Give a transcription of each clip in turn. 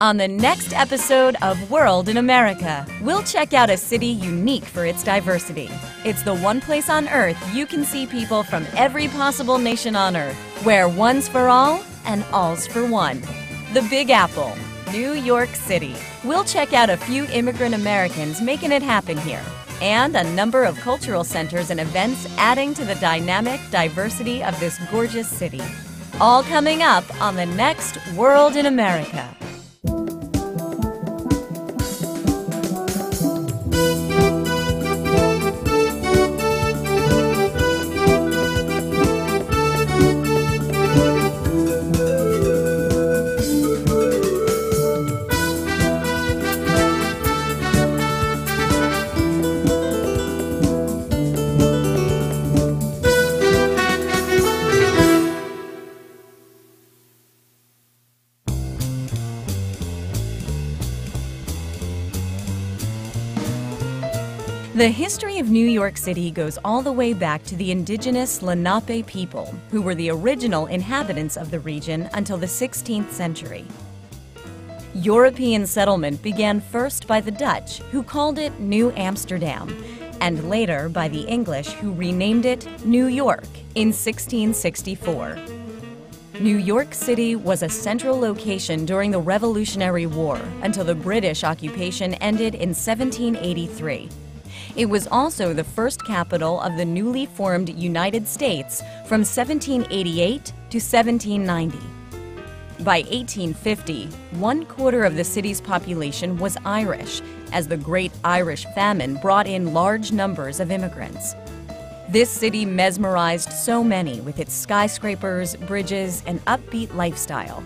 On the next episode of World in America, we'll check out a city unique for its diversity. It's the one place on Earth you can see people from every possible nation on Earth, where one's for all and all's for one. The Big Apple, New York City. We'll check out a few immigrant Americans making it happen here, and a number of cultural centers and events adding to the dynamic diversity of this gorgeous city. All coming up on the next World in America. The history of New York City goes all the way back to the indigenous Lenape people, who were the original inhabitants of the region until the 16th century. European settlement began first by the Dutch, who called it New Amsterdam, and later by the English, who renamed it New York in 1664. New York City was a central location during the Revolutionary War until the British occupation ended in 1783. It was also the first capital of the newly formed United States from 1788 to 1790. By 1850, 1/4 of the city's population was Irish, as the Great Irish Famine brought in large numbers of immigrants. This city mesmerized so many with its skyscrapers, bridges, and upbeat lifestyle.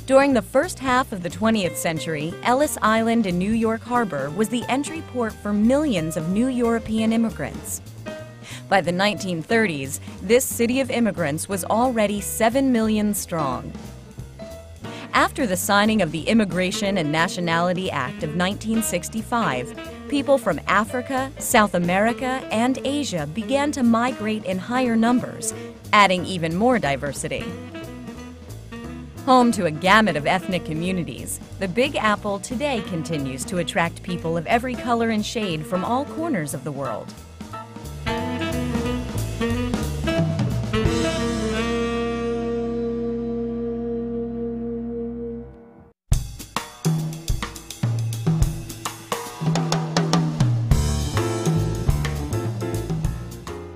During the first half of the 20th century, Ellis Island in New York Harbor was the entry port for millions of new European immigrants. By the 1930s, this city of immigrants was already 7 million strong. After the signing of the Immigration and Nationality Act of 1965, people from Africa, South America, and Asia began to migrate in higher numbers, adding even more diversity. Home to a gamut of ethnic communities, the Big Apple today continues to attract people of every color and shade from all corners of the world.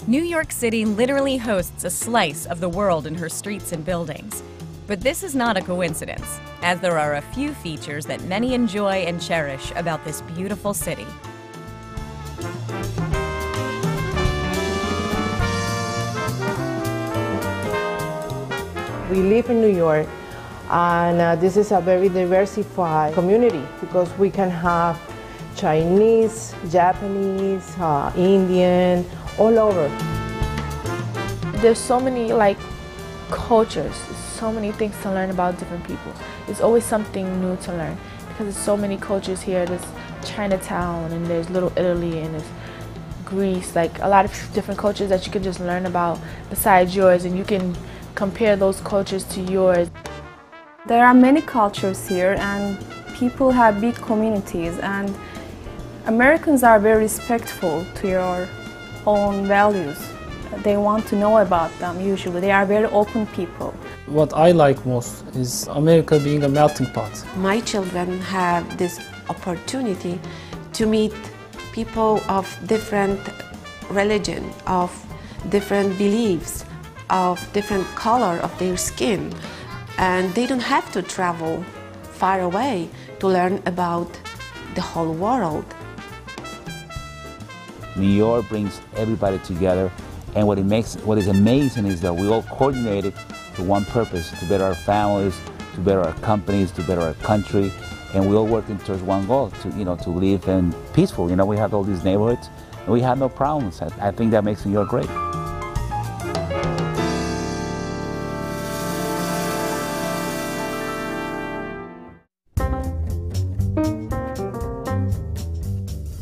New York City literally hosts a slice of the world in her streets and buildings. But this is not a coincidence, as there are a few features that many enjoy and cherish about this beautiful city. We live in New York, and this is a very diversified community because we can have Chinese, Japanese, Indian, all over. There's so many cultures, so many things to learn about different people. It's always something new to learn because there's so many cultures here. There's Chinatown and there's Little Italy and there's Greece, like a lot of different cultures that you can just learn about besides yours, and you can compare those cultures to yours. There are many cultures here and people have big communities, and Americans are very respectful to your own values. They want to know about them usually. They are very open people. What I like most is America being a melting pot. My children have this opportunity to meet people of different religion, of different beliefs, of different color of their skin. And they don't have to travel far away to learn about the whole world. New York brings everybody together, and what is amazing is that we all coordinated to one purpose: to better our families, to better our companies, to better our country, and we all working towards one goal: to live in peaceful. We have all these neighborhoods, and we have no problems. I think that makes New York great.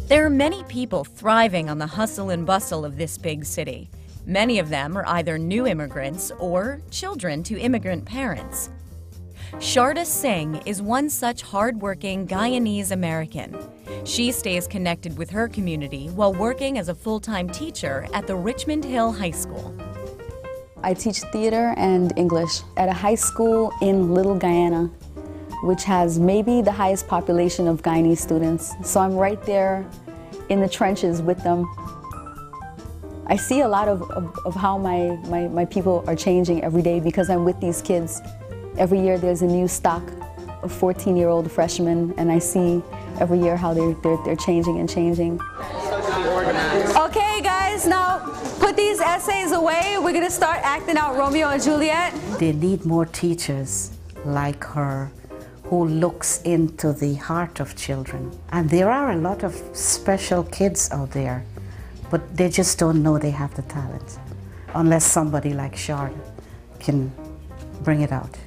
There are many people thriving on the hustle and bustle of this big city. Many of them are either new immigrants or children to immigrant parents. Sharda Singh is one such hard-working Guyanese American. She stays connected with her community while working as a full-time teacher at the Richmond Hill High School. I teach theater and English at a high school in Little Guyana, which has maybe the highest population of Guyanese students. So I'm right there in the trenches with them. I see a lot of how my people are changing every day because I'm with these kids. Every year there's a new stock of 14-year-old freshmen, and I see every year how they're changing and changing. Okay guys, now put these essays away. We're gonna start acting out Romeo and Juliet. They need more teachers like her who looks into the heart of children. And there are a lot of special kids out there, but they just don't know they have the talent, unless somebody like Sharda can bring it out.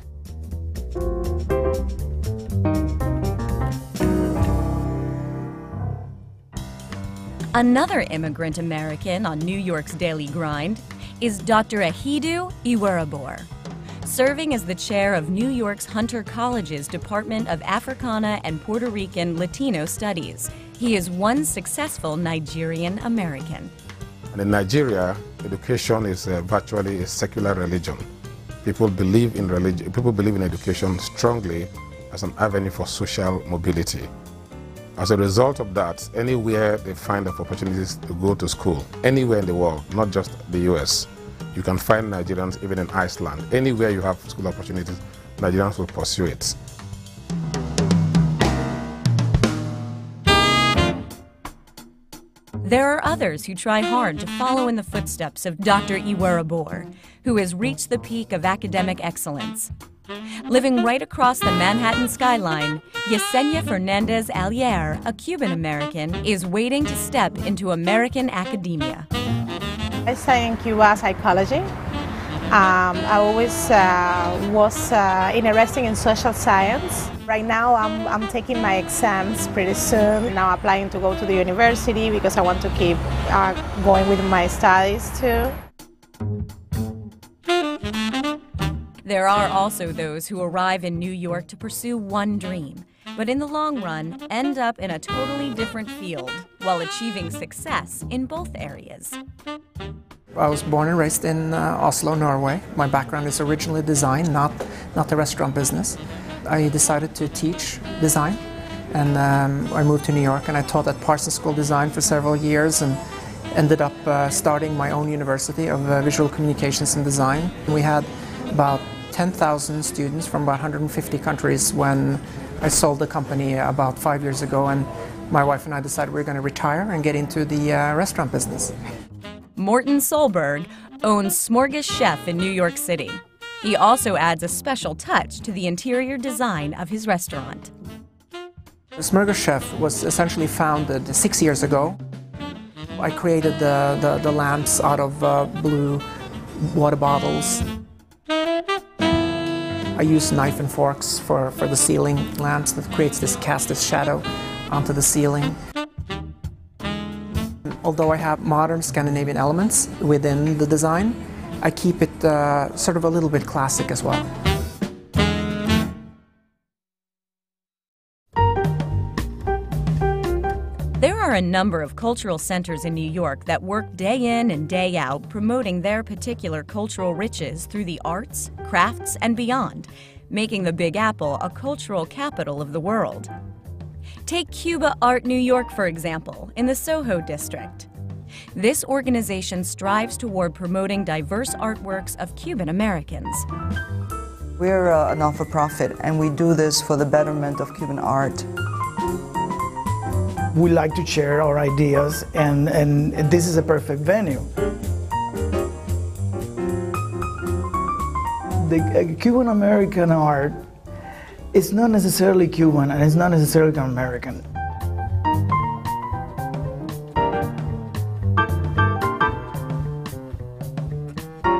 Another immigrant American on New York's daily grind is Dr. Ehidu Iwerebor. Serving as the chair of New York's Hunter College's Department of Africana and Puerto Rican Latino Studies, he is one successful Nigerian American. And in Nigeria, education is virtually a secular religion. People believe in religion. People believe in education strongly as an avenue for social mobility. As a result of that, anywhere they find of opportunities to go to school, anywhere in the world, not just the US, you can find Nigerians even in Iceland. Anywhere you have school opportunities, Nigerians will pursue it. There are others who try hard to follow in the footsteps of Dr. Iwerebor, who has reached the peak of academic excellence. Living right across the Manhattan skyline, Yesenia Fernandez Alier, a Cuban American, is waiting to step into American academia. I study in Cuba psychology. I always was interested in social science. Right now I'm taking my exams pretty soon. Now applying to go to the university because I want to keep going with my studies too. There are also those who arrive in New York to pursue one dream, but in the long run end up in a totally different field while achieving success in both areas. I was born and raised in Oslo, Norway. My background is originally design, not the restaurant business. I decided to teach design, and I moved to New York, and I taught at Parsons School of Design for several years and ended up starting my own university of visual communications and design. We had about 10,000 students from about 150 countries when I sold the company about 5 years ago, and my wife and I decided we were going to retire and get into the restaurant business. Morten Solberg owns Smorgas Chef in New York City. He also adds a special touch to the interior design of his restaurant. Smorgas Chef was essentially founded 6 years ago. I created the lamps out of blue water bottles. I use knife and forks for the ceiling lamps that creates this shadow onto the ceiling. Although I have modern Scandinavian elements within the design, I keep it sort of a little bit classic as well. There are a number of cultural centers in New York that work day in and day out promoting their particular cultural riches through the arts, crafts, and beyond, making the Big Apple a cultural capital of the world. Take Cuban Art New York, for example, in the Soho district. This organization strives toward promoting diverse artworks of Cuban Americans. We're a not-for-profit, and we do this for the betterment of Cuban art. We like to share our ideas, and this is a perfect venue. The Cuban American art is not necessarily Cuban, and it's not necessarily American.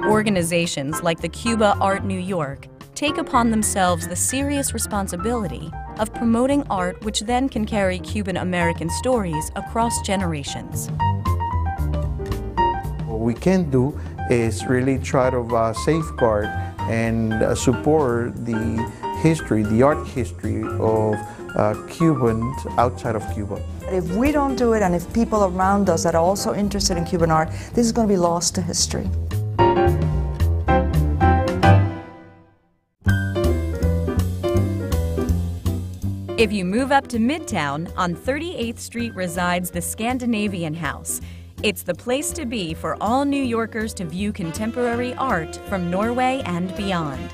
Organizations like the Cuban Art New York take upon themselves the serious responsibility of promoting art which then can carry Cuban American stories across generations. What we can do is really try to safeguard and support the history, the art history of Cubans outside of Cuba. If we don't do it, and if people around us that are also interested in Cuban art, this is going to be lost to history. If you move up to Midtown, on 38th Street resides the Scandinavian House. It's the place to be for all New Yorkers to view contemporary art from Norway and beyond.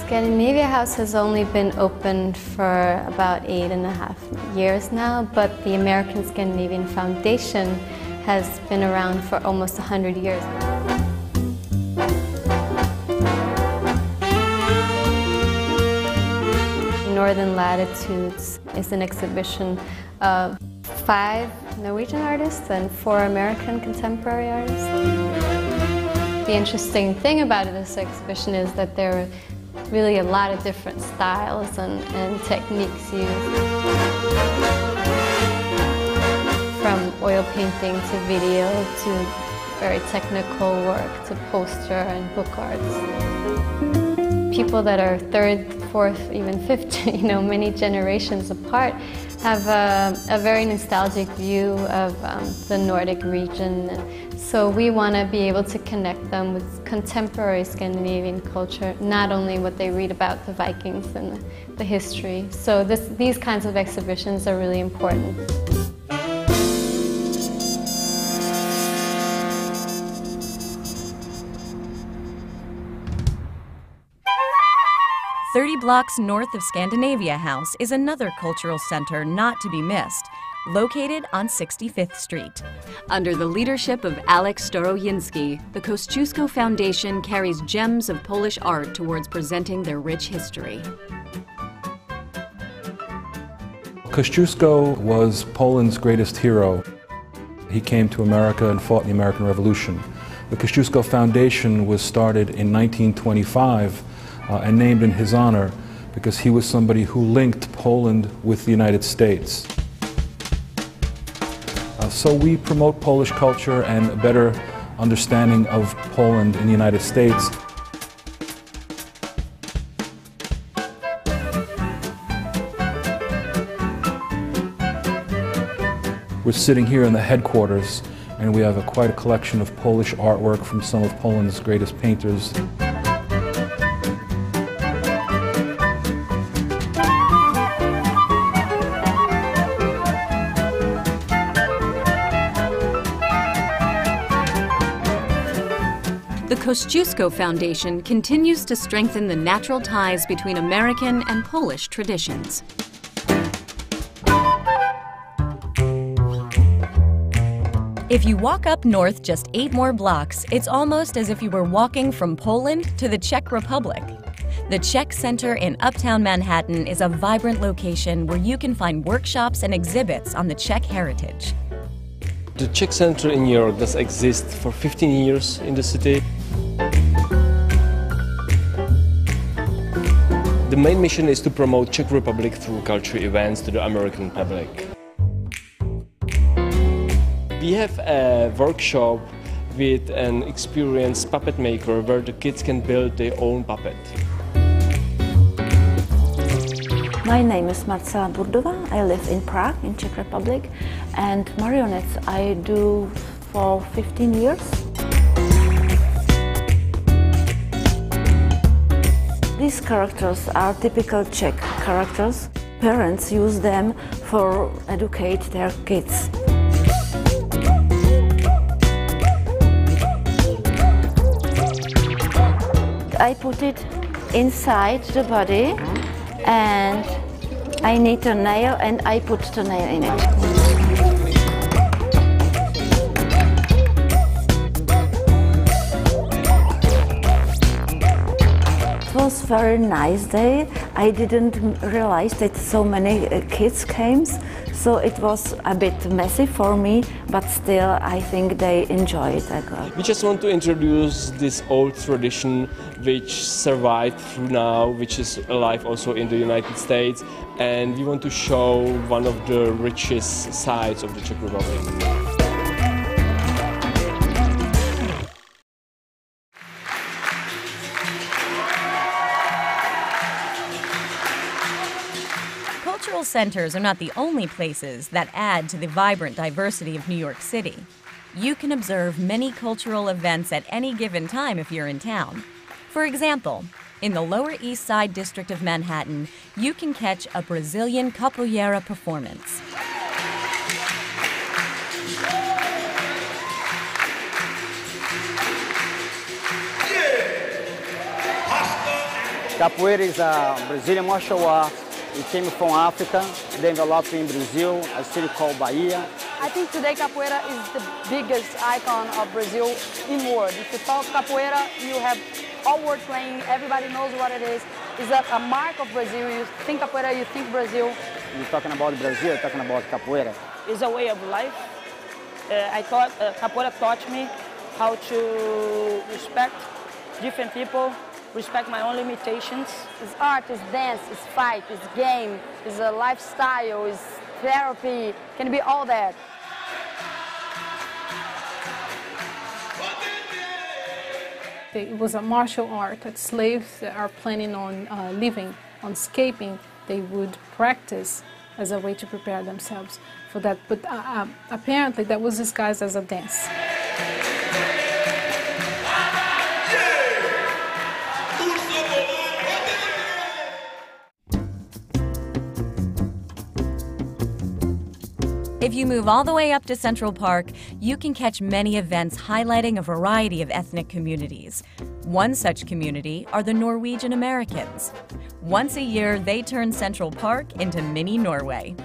Scandinavian House has only been opened for about 8.5 years now, but the American Scandinavian Foundation has been around for almost 100 years. Northern Latitudes is an exhibition of 5 Norwegian artists and 4 American contemporary artists. The interesting thing about this exhibition is that there are really a lot of different styles and techniques used. From oil painting to video to very technical work to poster and book arts. People that are 3rd, 4th, even 5th, many generations apart, have a very nostalgic view of the Nordic region. So we want to be able to connect them with contemporary Scandinavian culture, not only what they read about the Vikings and the history. So these kinds of exhibitions are really important. "30 blocks north of Scandinavian House is another cultural center not to be missed, located on 65th Street. Under the leadership of Alex Storoyinski, the Kosciusko Foundation carries gems of Polish art towards presenting their rich history. Kosciusko was Poland's greatest hero. He came to America and fought in the American Revolution. The Kosciusko Foundation was started in 1925 and named in his honor because he was somebody who linked Poland with the United States. So we promote Polish culture and a better understanding of Poland in the United States. We're sitting here in the headquarters and we have quite a collection of Polish artwork from some of Poland's greatest painters. The Kosciusko Foundation continues to strengthen the natural ties between American and Polish traditions. If you walk up north just 8 more blocks, it's almost as if you were walking from Poland to the Czech Republic. The Czech Center in Uptown Manhattan is a vibrant location where you can find workshops and exhibits on the Czech heritage. The Czech Center in New York does exist for 15 years in the city. The main mission is to promote Czech Republic through cultural events to the American public. We have a workshop with an experienced puppet maker where the kids can build their own puppet. My name is Marcela Burdova. I live in Prague, in Czech Republic, and marionettes I do for 15 years. These characters are typical Czech characters. Parents use them for educate their kids. I put it inside the body and I need a nail and I put the nail in it. It was a very nice day. I didn't realize that so many kids came, so it was a bit messy for me, but still I think they enjoy it. We just want to introduce this old tradition which survived through now, which is alive also in the United States, and we want to show one of the richest sides of the Czech Republic. cultural centers are not the only places that add to the vibrant diversity of New York City. You can observe many cultural events at any given time if you're in town. For example, in the Lower East Side district of Manhattan, you can catch a Brazilian Capoeira performance. Capoeira is a Brazilian martial art. It came from Africa, then developed in Brazil, a city called Bahia. I think today Capoeira is the biggest icon of Brazil in the world. If you talk Capoeira, you have all world playing, everybody knows what it is. It's a mark of Brazil. You think Capoeira, you think Brazil. You're talking about Brazil, you're talking about Capoeira. It's a way of life. I thought Capoeira taught me how to respect different people, respect my own limitations. It's art, it's dance, it's fight, it's game, it's a lifestyle, it's therapy, can be all that. It was a martial art that slaves that are planning on living, on escaping, they would practice as a way to prepare themselves for that. But apparently that was disguised as a dance. If you move all the way up to Central Park, you can catch many events highlighting a variety of ethnic communities. One such community are the Norwegian Americans. Once a year, they turn Central Park into mini Norway.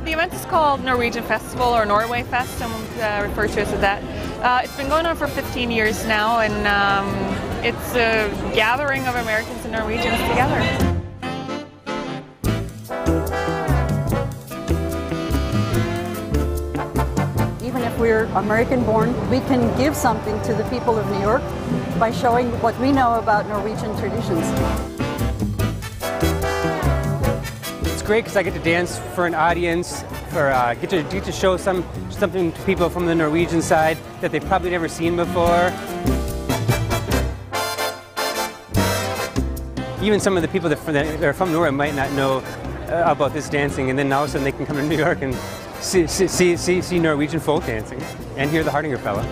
The event is called Norwegian Festival or Norway Fest, I'm referred to as that. It's been going on for 15 years now, and it's a gathering of Americans and Norwegians together. Even if we're American-born, we can give something to the people of New York by showing what we know about Norwegian traditions. It's great because I get to dance for an audience, get to show something to people from the Norwegian side that they've probably never seen before. Even some of the people that are from Norway might not know about this dancing, and then all of a sudden they can come to New York and see Norwegian folk dancing and hear the Hardinger fella.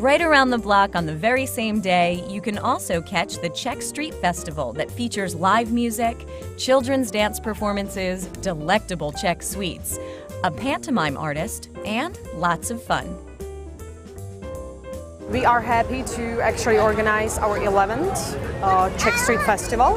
Right around the block on the very same day, you can also catch the Czech Street Festival that features live music, children's dance performances, delectable Czech sweets, a pantomime artist, and lots of fun. We are happy to actually organize our 11th Czech Street Festival.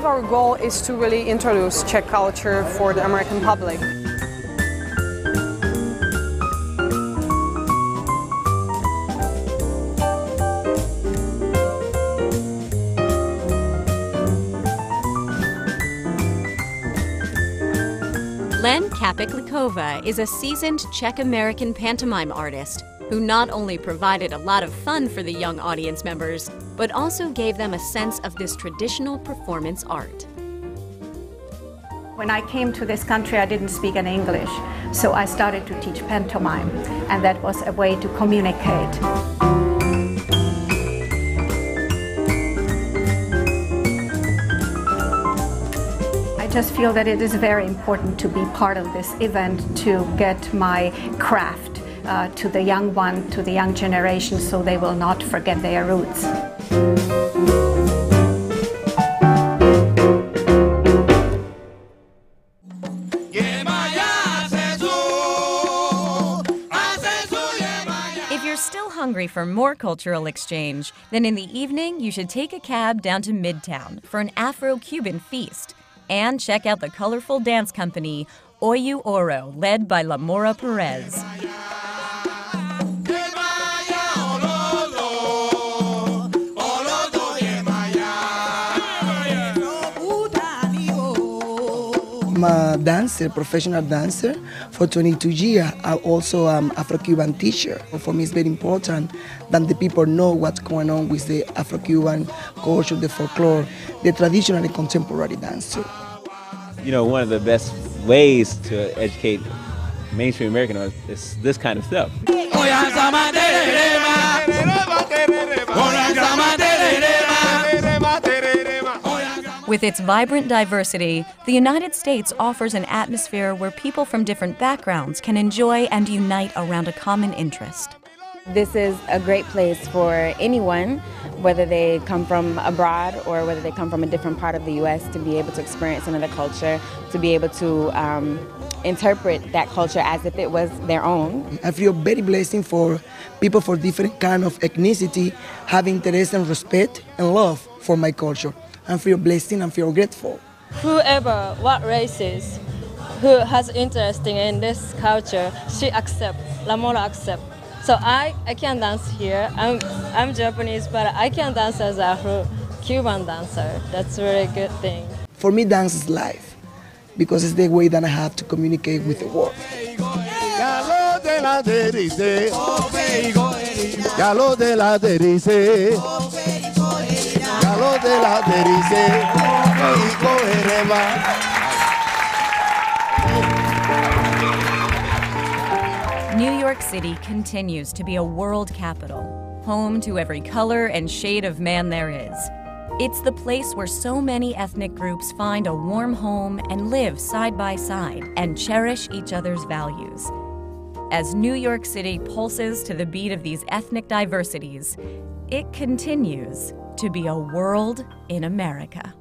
Our goal is to really introduce Czech culture for the American public. Len Kapiklikova is a seasoned Czech American pantomime artist who not only provided a lot of fun for the young audience members, but also gave them a sense of this traditional performance art. When I came to this country, I didn't speak any English, so I started to teach pantomime, and that was a way to communicate. I just feel that it is very important to be part of this event to get my craft to the young one, to the young generation, so they will not forget their roots. If you're still hungry for more cultural exchange, then in the evening you should take a cab down to Midtown for an Afro-Cuban feast and check out the colorful dance company Oyu Oro, led by La Mora Perez. I'm a dancer, professional dancer for 22 years. I'm also Afro-Cuban teacher. For me, it's very important that the people know what's going on with the Afro-Cuban culture, the folklore, the traditional and contemporary dance. You know, one of the best ways to educate mainstream American is this kind of stuff. With its vibrant diversity, the United States offers an atmosphere where people from different backgrounds can enjoy and unite around a common interest. This is a great place for anyone, whether they come from abroad or whether they come from a different part of the U.S., to be able to experience another culture, to be able to interpret that culture as if it was their own. I feel very blessing for people for different kind of ethnicity, have interest and respect and love for my culture. I feel blessed and feel grateful. Whoever, what races, who has interest in this culture, she accept, La Mora accept. So I can dance here. I'm Japanese, but I can dance as a Afro-Cuban dancer. That's a really good thing. For me, dance is life, because it's the way that I have to communicate with the world. New York City continues to be a world capital, home to every color and shade of man there is. It's the place where so many ethnic groups find a warm home and live side by side and cherish each other's values. As New York City pulses to the beat of these ethnic diversities, it continues to be a world in America.